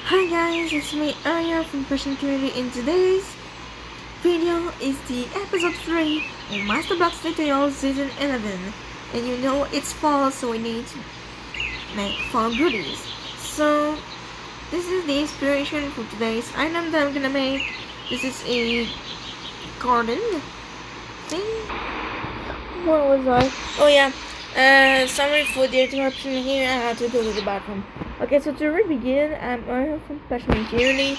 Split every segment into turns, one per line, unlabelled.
Hi guys, it's me Arya from Fashion Community. In today's video is the episode 3 of Master Blocks Details Season 11. And you know it's fall, so we need to make fall goodies. So this is the inspiration for today's item that I'm gonna make. This is a garden thing. What was I? Oh yeah. Sorry for the interruption here. I had to go to the bathroom. Okay, so to begin, I'm Ariel from Passion Community,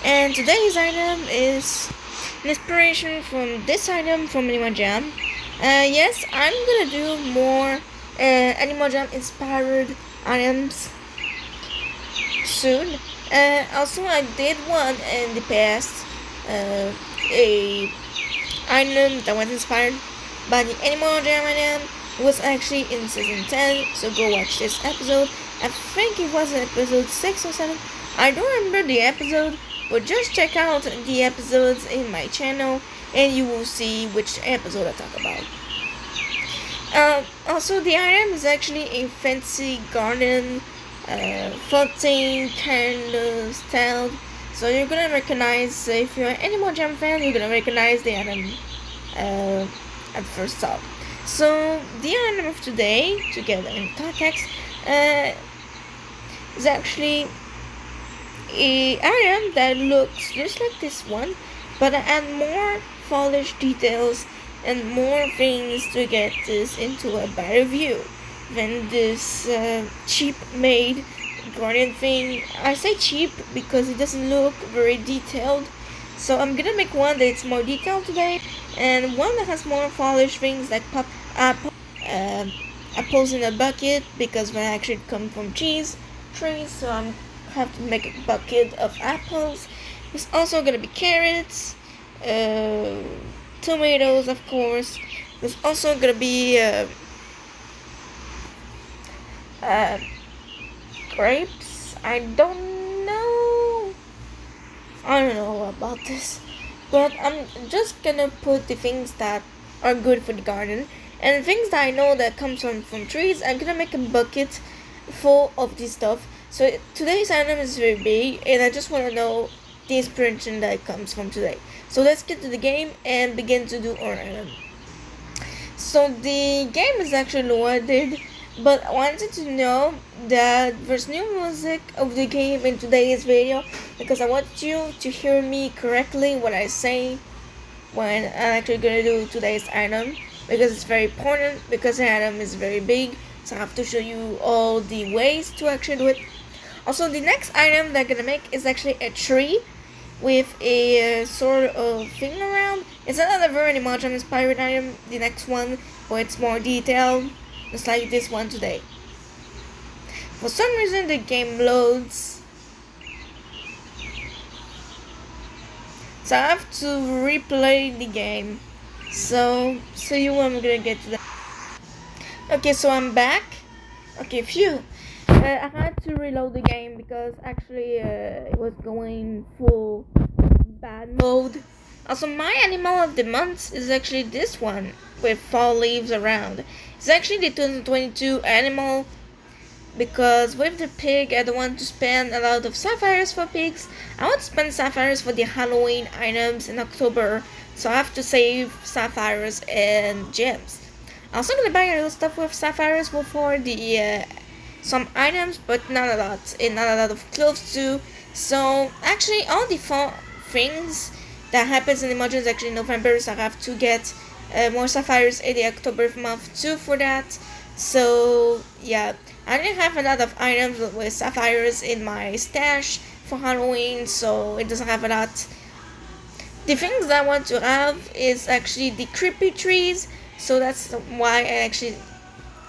and today's item is an inspiration from this item from Animal Jam. Yes, I'm gonna do more Animal Jam inspired items soon. Also, I did one in the past, a item that was inspired by the Animal Jam item. It was actually in season 10, so go watch this episode. I think it was episode 6 or 7. I don't remember the episode, but just check out the episodes in my channel and you will see which episode I talk about. Also, the item is actually a fancy garden, floating kind of style. So you're gonna recognize, if you're an Animal Jam fan, you're gonna recognize the item at first thought. So the item of today, together in context, is actually a item that looks just like this one, but I add more polished details and more things to get this into a better view than this cheap made garden thing. I say cheap because it doesn't look very detailed, so I'm gonna make one that's more detailed today, and one that has more polished things like apples in a bucket, because they actually come from trees, so I'm have to make a bucket of apples. There's also gonna be carrots, tomatoes, of course. There's also gonna be uh, grapes. I don't know about this, but I'm just gonna put the things that are good for the garden and things that I know that comes from trees. I'm gonna make a bucket full of this stuff. So today's item is very big, and I just want to know the inspiration that comes from today. So let's get to the game and begin to do our item. So the game is actually loaded, but I wanted to know that there's new music of the game in today's video, because I want you to hear me correctly what I say when I'm actually gonna do today's item, because it's very important, because the item is very big, so I have to show you all the ways to actually do it. Also, the next item that I'm gonna make is actually a tree with a sort of thing around. It's not a very much inspired item. The next one, where it's more detailed, just like this one today. For some reason, the game loads, so I have to replay the game. So you when I'm gonna get to that. Okay, so I'm back. Okay, phew. I had to reload the game because actually it was going full bad mode. Also, my animal of the month is actually this one with fall leaves around. It's actually the 2022 animal, because with the pig I don't want to spend a lot of sapphires for pigs. I want to spend sapphires for the Halloween items in October, so I have to save sapphires and gems. I'm also gonna buy a little stuff with sapphires for the some items, but not a lot, and not a lot of clothes too. So actually, all the fall things that happens in the module is actually in November, so I have to get more sapphires in the October month too for that. So yeah, I didn't have a lot of items with sapphires in my stash for Halloween, so it doesn't have a lot. The things that I want to have is actually the creepy trees, so that's why I actually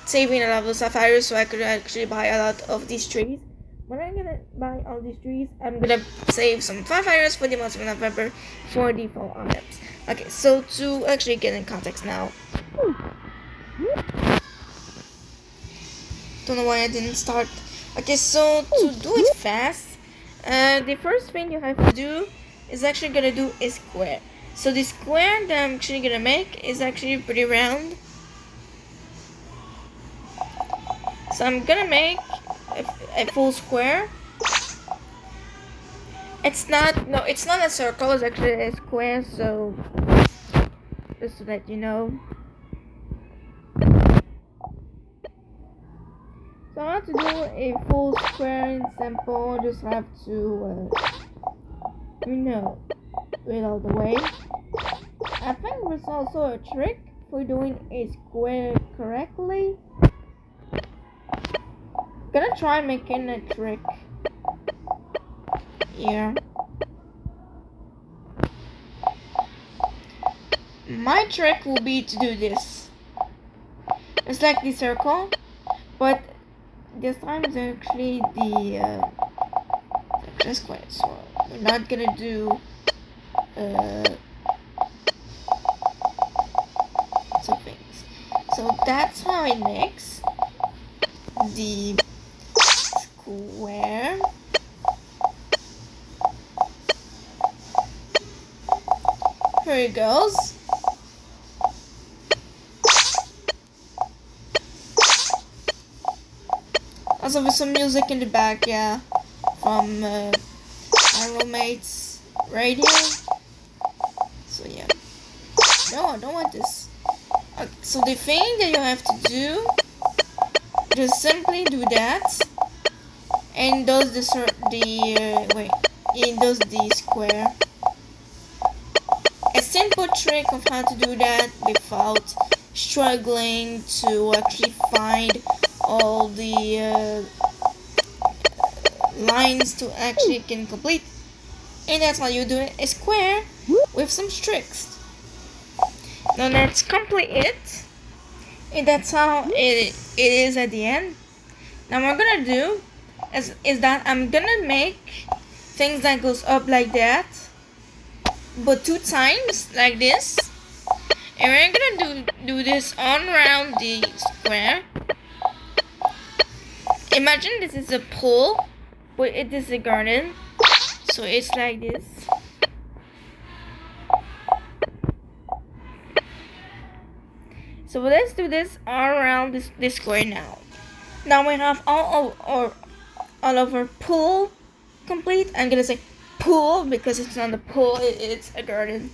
saving a lot of sapphires, so I could actually buy a lot of these trees. When I'm gonna buy all these trees, I'm gonna save some sapphires for the month of November for the fall items. Okay, so to actually get in context now. Don't know why I didn't start. Okay, so to do it fast, the first thing you have to do is actually gonna do a square. So the square that I'm actually gonna make is actually pretty round. So I'm gonna make a full square It's not, no, it's not a circle, it's actually a square, so just to let you know. So I want to do a full square in simple, just have to, do it all the way. I think there's also a trick for doing a square correctly. Gonna try making a trick here. My trick will be to do this. It's like the circle, but this time it's actually the square. So we're not gonna do some things. So that's how it makes the square. Here it goes. Also with some music in the back, yeah, from my roommate's radio. So yeah. No, I don't want this. Okay, so the thing that you have to do, just simply do that, and does the square. A simple trick of how to do that without struggling to actually find all the lines to actually can complete. And that's how you do it, a square with some tricks. Now let's complete it. And that's how it is at the end. Now what I'm gonna do is that I'm gonna make things that goes up like that, but 2 times like this. And we're gonna do this on around the square. Imagine this is a pool, but it is a garden. So it's like this. So let's do this all around this square now. Now we have all of our pool complete. I'm gonna say pool because it's not a pool, it's a garden.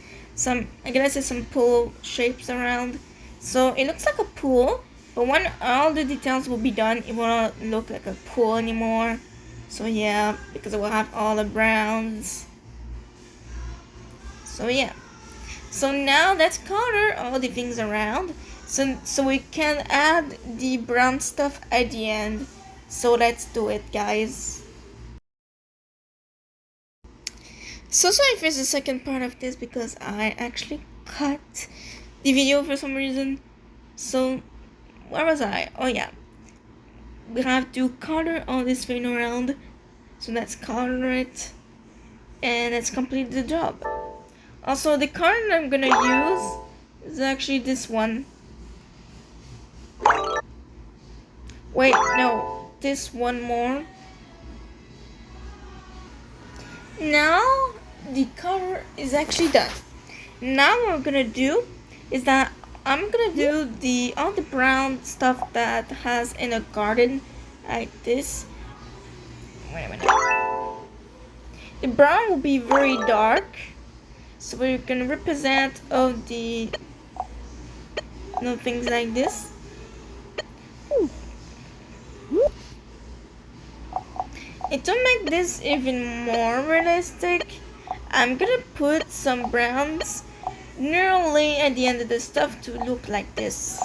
I'm gonna say some pool shapes around. So it looks like a pool, but when all the details will be done, it won't look like a pool anymore. So yeah, because it will have all the browns. So yeah. So now let's color all the things around. So we can add the brown stuff at the end. So let's do it, guys. So sorry for the second part of this because I actually cut the video for some reason. So where was I? Oh yeah, we have to color all this thing around. So let's color it and let's complete the job. Also, the color I'm gonna use is actually this one. Wait, no, this one more. Now the color is actually done. Now what we're gonna do is that I'm gonna do all the brown stuff that has in a garden like this. Wait a minute. The brown will be very dark, so we're gonna represent all the things like this. And to make this even more realistic, I'm gonna put some browns nearly at the end of the stuff to look like this.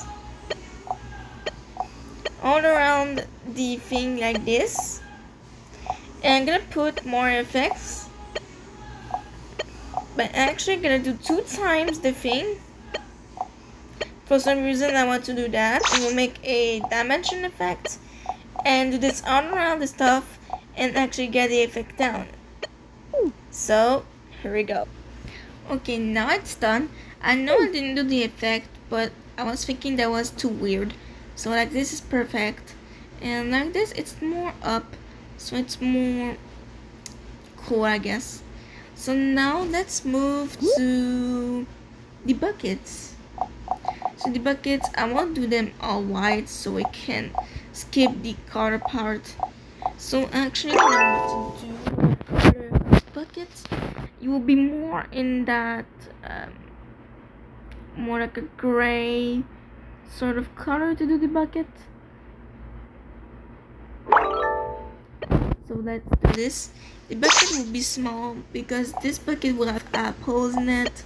All around the thing like this. And I'm gonna put more effects. But actually gonna do 2 times the thing. For some reason I want to do that. And we'll make a dimension effect. And do this all around the stuff. And actually get the effect down. So here we go. Okay, now it's done. I know I didn't do the effect, but I was thinking that was too weird. So like this is perfect, and like this it's more up, so it's more cool, I guess. So now let's move to the buckets. So the buckets, I won't do them all white so we can skip the color part. So actually what I want to do color buckets, you will be more in that more like a gray sort of color to do the bucket. So let's do this. The bucket will be small because this bucket will have apples in it.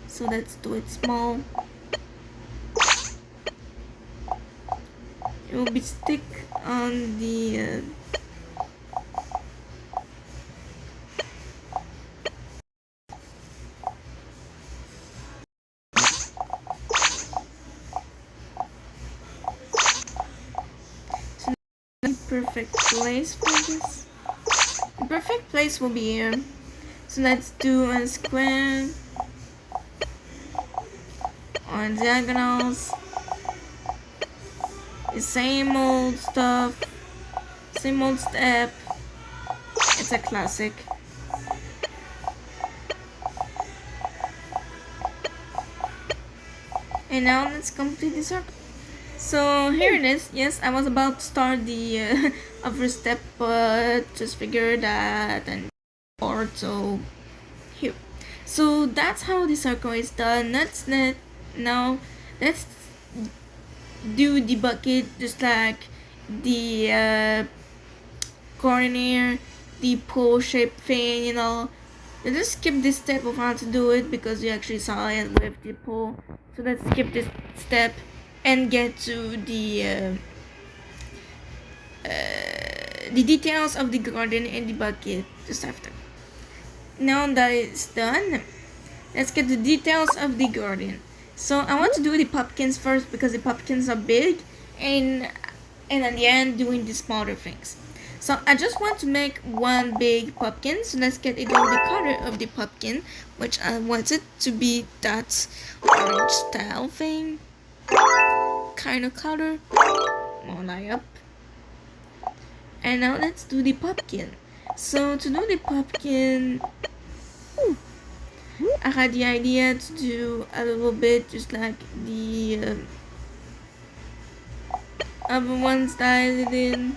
So let's do it small. It will be stick on the perfect place for this. The perfect place will be here. So let's do a square on diagonals. The same old stuff, same old step. It's a classic. And now let's complete the circle. So here it is. Yes, I was about to start the other step, but just figured that and so here. So that's how the circle is done. Now let's do the bucket just like the corner, the pole shape thing, you know. Let's just skip this step of how to do it because we actually saw it with the pole. So let's skip this step and get to the details of the garden and the bucket just after. Now that it's done, let's get the details of the garden. So I want to do the pumpkins first because the pumpkins are big, and at the end doing the smaller things. So I just want to make one big pumpkin. So let's get into the color of the pumpkin, which I want it to be that orange style thing, kind of color, more like up. And now let's do the pumpkin. So to do the pumpkin, I had the idea to do a little bit just like the other ones that I did in.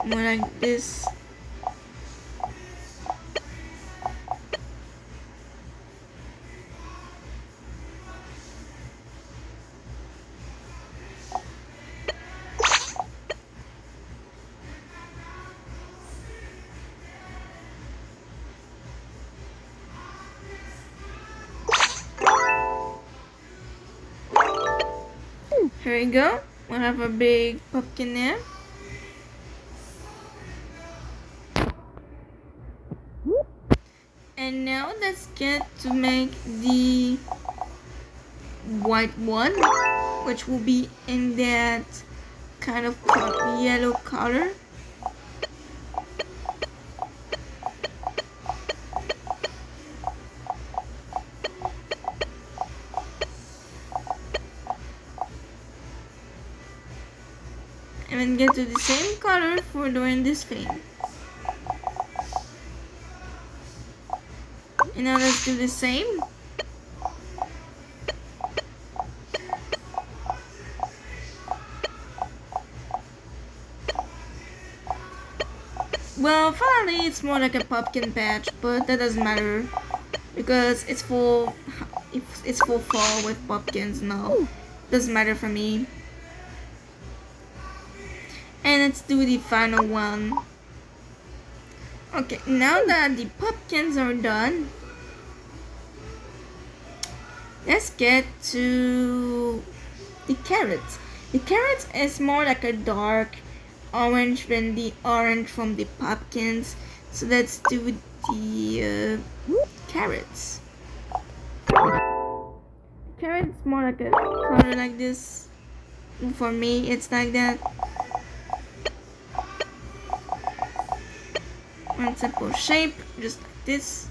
More like this. Here we go. We'll have a big pumpkin there. And now let's get to make the white one, which will be in that kind of yellow color. And then get to the same color for doing this thing. And now let's do the same. Well, finally it's more like a pumpkin patch, but that doesn't matter because it's full fall with pumpkins now. Doesn't matter for me. And let's do the final one. Okay, now that the pumpkins are done, let's get to the carrots. The carrots is more like a dark orange than the orange from the pumpkins. So let's do the carrots. Carrots more like a color like this. For me, it's like that. One simple shape, just like this.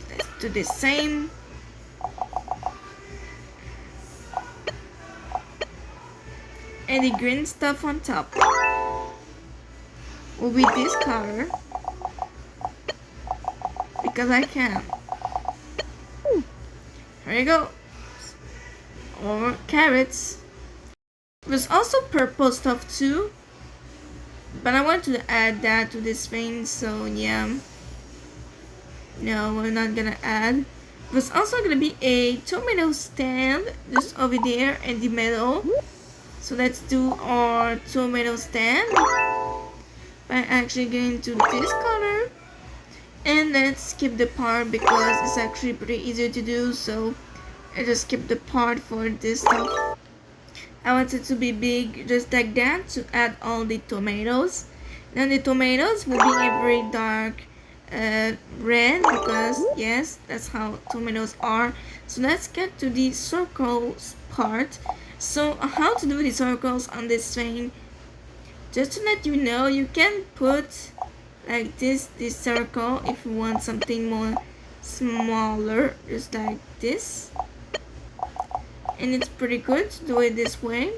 Let's do the same. And the green stuff on top will be this color because I can. Here you go. Or carrots. There's also purple stuff too. But I want to add that to this thing, so yeah. No, we're not gonna add. There's also gonna be a tomato stand just over there in the middle. So let's do our tomato stand by actually going to this color. And let's skip the part because it's actually pretty easy to do. So I just skip the part for this stuff. I want it to be big just like that to add all the tomatoes. Now the tomatoes will be a very dark red because yes, that's how tomatoes are. So let's get to the circles part. So how to do the circles on this thing? Just to let you know, you can put like this circle if you want something more smaller, just like this. And it's pretty good to do it this way.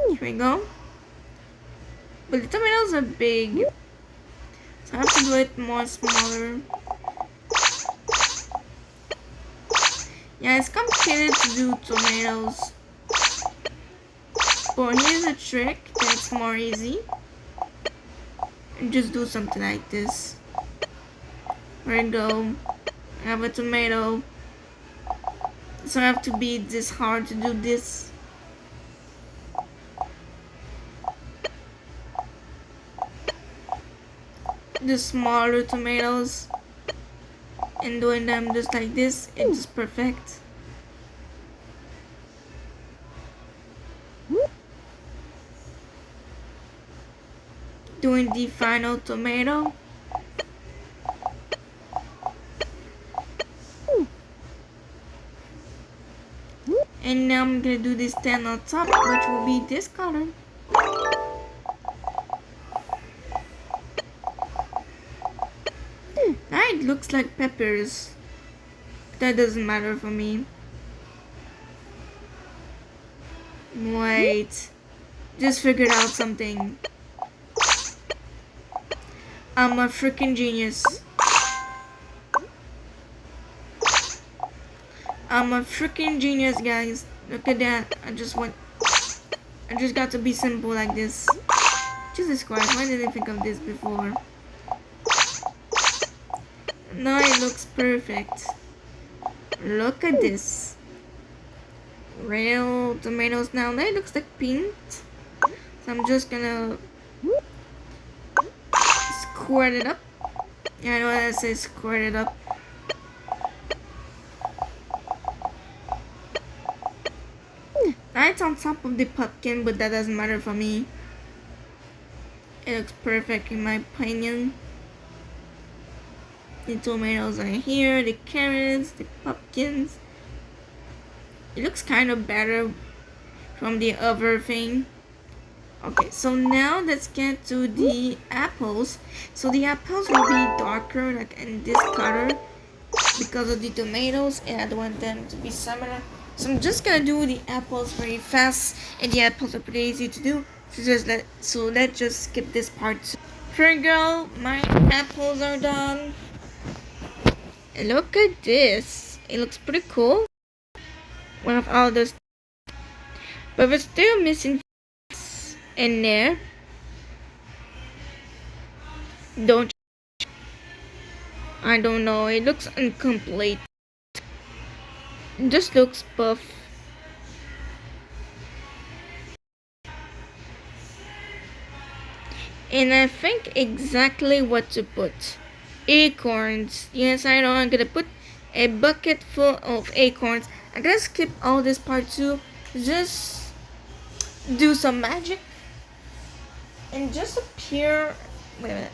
Here we go. But the tomatoes are big, so I have to do it more smaller. Yeah, it's complicated to do tomatoes. But here's a trick that's more easy. And just do something like this. There we go. I have a tomato. So I have to be this hard to do this. The smaller tomatoes. And doing them just like this, it's just perfect. Doing the final tomato. And now I'm gonna do this stand on top, which will be this color. Now it looks like peppers. That doesn't matter for me. Wait. Just figured out something. I'm a freaking genius. I'm a freaking genius, guys. Look at that. I just got to be simple like this. Jesus Christ, why didn't I think of this before? Now it looks perfect. Look at this. Real tomatoes now. That looks like pink. So I'm just gonna squirt it up. Yeah, I know what I say, squirt it up. It's on top of the pumpkin, but that doesn't matter for me. It looks perfect in my opinion. The tomatoes are here, the carrots, the pumpkins. It looks kind of better from the other thing. Okay, so now let's get to the apples. So the apples will be darker, like in this color, because of the tomatoes, and I don't want them to be similar. So I'm just gonna do the apples very fast, and the apples are pretty easy to do. So let's just skip this part. Here we go, my apples are done. And look at this. It looks pretty cool. One of all those, but we're still missing in there. I don't know. It looks incomplete. It just looks buff. And I think exactly what to put. Acorns. Yes, I know. I'm gonna put a bucket full of acorns. I'm gonna skip all this part too. Just do some magic. And just appear. Wait a minute.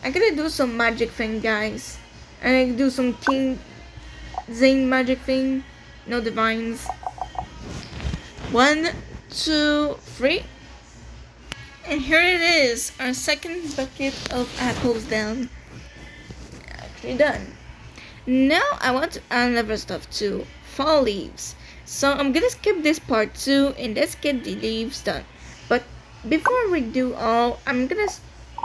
I'm gonna do some magic thing, guys. I'm gonna do some King Zane magic thing. No divines. 1, 2, 3. And here it is, our second bucket of apples down. Actually done. Now I want to add another stuff too. Fall leaves. So I'm gonna skip this part too and let's get the leaves done. But before we do all, I'm gonna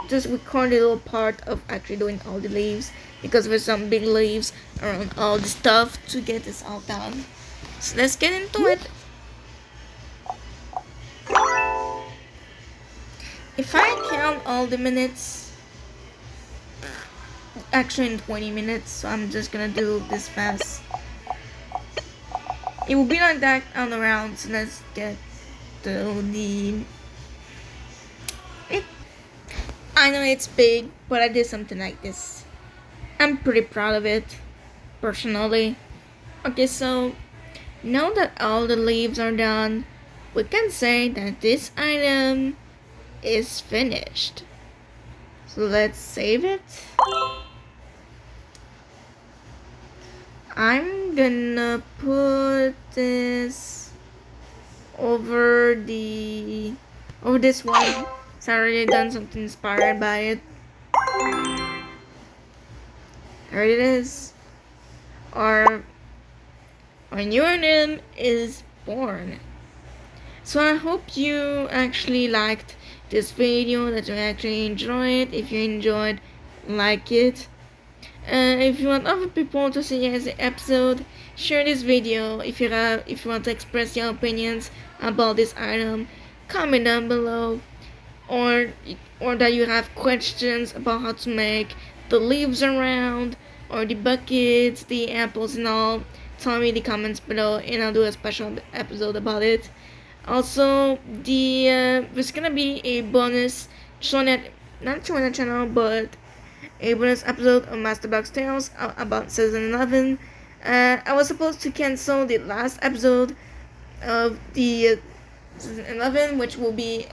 just record a little part of actually doing all the leaves, because there's some big leaves around all the stuff to get this all done. So let's get into it. If I count all the minutes, actually in 20 minutes, so I'm just gonna do this fast. It will be like that on around, so let's get to the... I know it's big, but I did something like this. I'm pretty proud of it, personally. Okay, so now that all the leaves are done, we can say that this item is finished. So let's save it. I'm gonna put this over this one. It's already done something inspired by it. There it is. Our new item is born. So I hope you actually liked this video, that you actually enjoyed it. If you enjoyed, like it. If you want other people to see the episode, share this video. If you want to express your opinions about this item, comment down below. Or that you have questions about how to make the leaves around, or the buckets, the apples and all, tell me in the comments below and I'll do a special episode about it. Also, there's gonna be a bonus not showing that channel, but a bonus episode of Master Box Tales about season 11. I was supposed to cancel the last episode of the season 11, which will be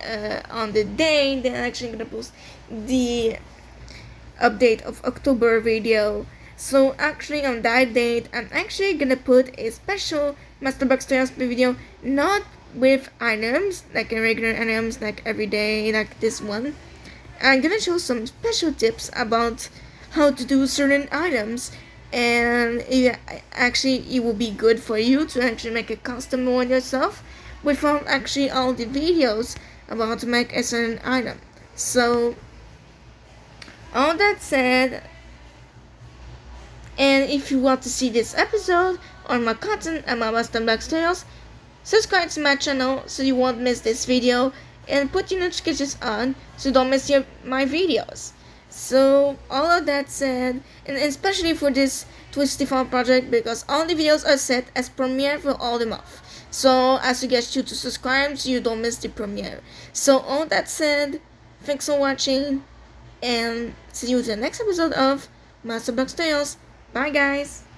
on the day they're actually gonna post the update of October video. So actually on that date, I'm actually gonna put a special Master Box Tales video, not with items like regular items like every day like this one. I'm gonna show some special tips about how to do certain items, and it will be good for you to actually make a custom one yourself without actually all the videos about how to make a certain item. So all that said, and if you want to see this episode or my content and my Master Box Tales, subscribe to my channel so you won't miss this video, and put your notifications on so you don't miss my videos. So all of that said, and especially for this Twisty Fall project, because all the videos are set as premiere for all the month. So I suggest you to subscribe so you don't miss the premiere. So all that said, thanks for watching, and see you in the next episode of Master Box Tales. Bye guys!